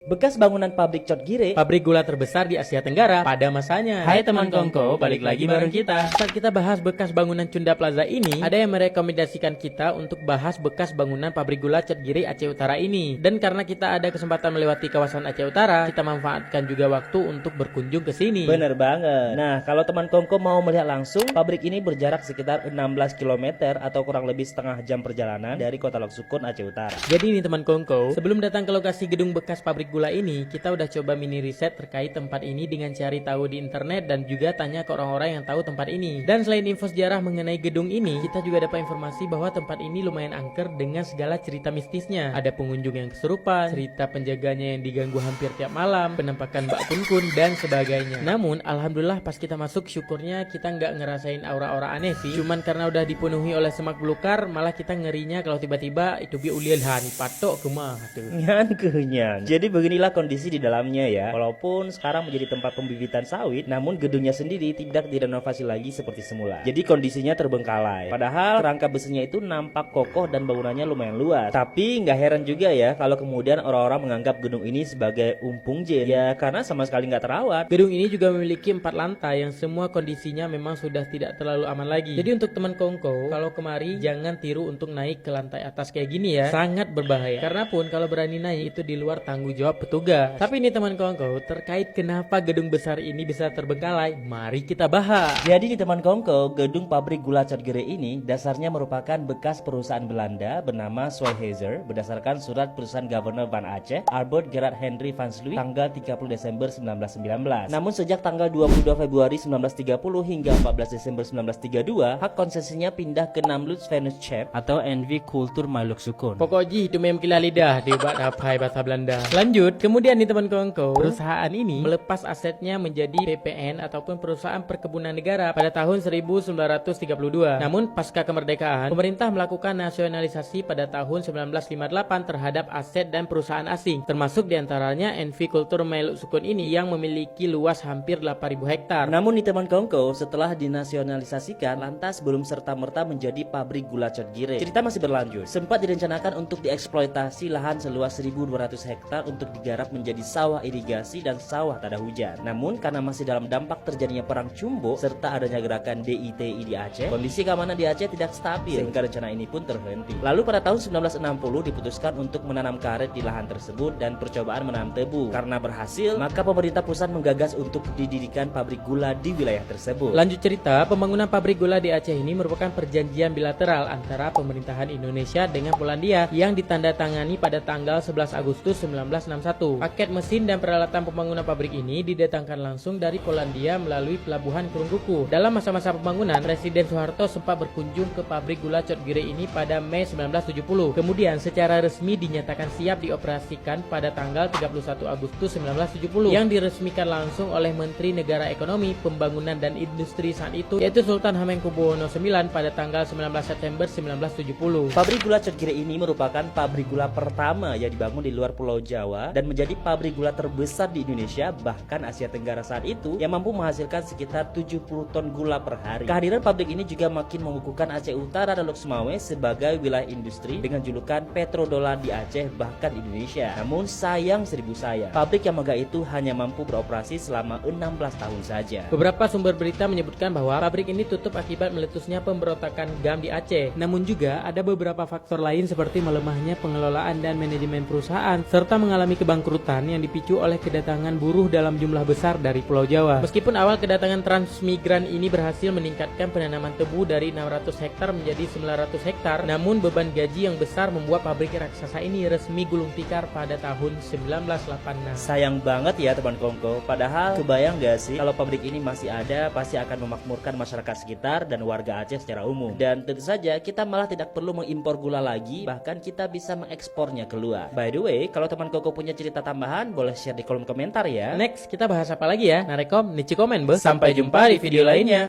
Bekas bangunan pabrik Cotgire, pabrik gula terbesar di Asia Tenggara pada masanya. Hai teman Kongko, balik lagi bareng kita. Saat kita bahas bekas bangunan Cunda Plaza ini, ada yang merekomendasikan kita untuk bahas bekas bangunan pabrik gula Cotgire Aceh Utara ini. Dan karena kita ada kesempatan melewati kawasan Aceh Utara, kita manfaatkan juga waktu untuk berkunjung ke sini. Bener banget. Nah, kalau teman Kongko mau melihat langsung, pabrik ini berjarak sekitar 16 km atau kurang lebih setengah jam perjalanan dari Kota Lok Sukun, Aceh Utara. Jadi ini teman Kongko, sebelum datang ke lokasi gedung bekas pabrik gula ini, kita udah coba mini riset terkait tempat ini dengan cari tahu di internet dan juga tanya ke orang-orang yang tahu tempat ini. Dan selain info sejarah mengenai gedung ini, kita juga dapat informasi bahwa tempat ini lumayan angker dengan segala cerita mistisnya. Ada pengunjung yang kesurupan, cerita penjaganya yang diganggu hampir tiap malam, penampakan Mbak Kun dan sebagainya. Namun alhamdulillah pas kita masuk, syukurnya kita nggak ngerasain aura-aura aneh sih. Cuman karena udah dipenuhi oleh semak belukar, malah kita ngerinya kalau tiba-tiba itu bi ulian patok kemah tuh. Nyan kenyang. Jadi beginilah kondisi di dalamnya ya. Walaupun sekarang menjadi tempat pembibitan sawit, namun gedungnya sendiri tidak direnovasi lagi seperti semula. Jadi kondisinya terbengkalai. Padahal kerangka besinya itu nampak kokoh dan bangunannya lumayan luas. Tapi nggak heran juga ya kalau kemudian orang-orang menganggap gedung ini sebagai umpung jin. Ya karena sama sekali nggak terawat. Gedung ini juga memiliki 4 lantai yang semua kondisinya memang sudah tidak terlalu aman lagi. Jadi untuk teman Kongko, kalau kemari jangan tiru untuk naik ke lantai atas kayak gini ya. Sangat berbahaya. Karena pun kalau berani naik itu di luar tanggung jawab petugas. Tapi ini teman Kongko, terkait kenapa gedung besar ini bisa terbengkalai, mari kita bahas. Jadi nih teman Kongko, gedung pabrik gula Cotgire ini dasarnya merupakan bekas perusahaan Belanda bernama Sweihezer berdasarkan surat perusahaan Governor Van Aceh, Albert Gerard Henry van Sluis, tanggal 30 Desember 1919. Namun sejak tanggal 22 Februari 1930 hingga 14 Desember 1932, hak konsesinya pindah ke Namlut Venus Chef atau NV Kultur Maluk Sukun. Pokoknya itu mem kila lidah di bak dapai bahasa Belanda. Lanjut, kemudian nih teman Kongko, perusahaan ini melepas asetnya menjadi PPN ataupun perusahaan perkebunan negara pada tahun 1932. Namun pasca kemerdekaan, pemerintah melakukan nasionalisasi pada tahun 1958 terhadap aset dan perusahaan asing, termasuk diantaranya NV Kultur Maluk Sukun ini yang memiliki luas hampir 8.000 hektar. Namun nih teman Kongko, setelah dinasionalisasikan, lantas belum serta-merta menjadi pabrik gula Cotgire. Cerita masih berlanjut. Sempat direncanakan untuk dieksploitasi lahan seluas 1.200 hektar untuk digarap menjadi sawah irigasi dan sawah tada hujan. Namun karena masih dalam dampak terjadinya perang Cumbo serta adanya gerakan DITI di Aceh, kondisi keamanan di Aceh tidak stabil sehingga rencana ini pun terhenti. Lalu pada tahun 1960 diputuskan untuk menanam karet di lahan tersebut dan percobaan menanam tebu. Karena berhasil, maka pemerintah pusat menggagas untuk didirikan pabrik gula di wilayah tersebut. Lanjut cerita, pembangunan pabrik gula di Aceh ini merupakan perjanjian bilateral antara pemerintahan Indonesia dengan Polandia yang ditandatangani pada tanggal 11 Agustus 1961. Paket mesin dan peralatan pembangunan pabrik ini didatangkan langsung dari Polandia melalui pelabuhan Kurungkuku. Dalam masa-masa pembangunan, Presiden Soeharto sempat berkunjung ke pabrik gula Cotgire ini pada Mei 1970. Kemudian secara resmi dinyatakan siap dioperasikan pada tanggal 31 Agustus 1970 yang diresmikan langsung oleh Menteri Negara Ekonomi, Pembangunan dan Industri saat itu, yaitu Sultan Hamengkubuwono IX pada tanggal 19 September 1970. Pabrik gula Cotgire ini merupakan pabrik gula pertama yang dibangun di luar Pulau Jawa dan menjadi pabrik gula terbesar di Indonesia bahkan Asia Tenggara saat itu yang mampu menghasilkan sekitar 70 ton gula per hari. Kehadiran pabrik ini juga makin mengukuhkan Aceh Utara dan Lok Sumawe sebagai wilayah industri dengan julukan petrodolar di Aceh bahkan Indonesia. Namun sayang seribu sayang, pabrik yang megah itu hanya mampu beroperasi selama 16 tahun saja. Beberapa sumber berita menyebutkan bahwa pabrik ini tutup akibat meletusnya pemberontakan GAM di Aceh. Namun juga ada beberapa faktor lain seperti melemahnya pengelolaan dan manajemen perusahaan serta mengalami kebangkrutan yang dipicu oleh kedatangan buruh dalam jumlah besar dari Pulau Jawa. Meskipun awal kedatangan transmigran ini berhasil meningkatkan penanaman tebu dari 600 hektar menjadi 900 hektar, namun beban gaji yang besar membuat pabrik raksasa ini resmi gulung tikar pada tahun 1986. Sayang banget ya teman Kongko, padahal kebayang gak sih kalau pabrik ini masih ada, pasti akan memakmurkan masyarakat sekitar dan warga Aceh secara umum. Dan tentu saja kita malah tidak perlu mengimpor gula lagi, bahkan kita bisa mengekspornya keluar. By the way, kalau teman Kongko punya cerita tambahan, boleh share di kolom komentar ya. Next, kita bahas apa lagi ya? Narekom, nici komen, bos. Sampai jumpa di video lainnya.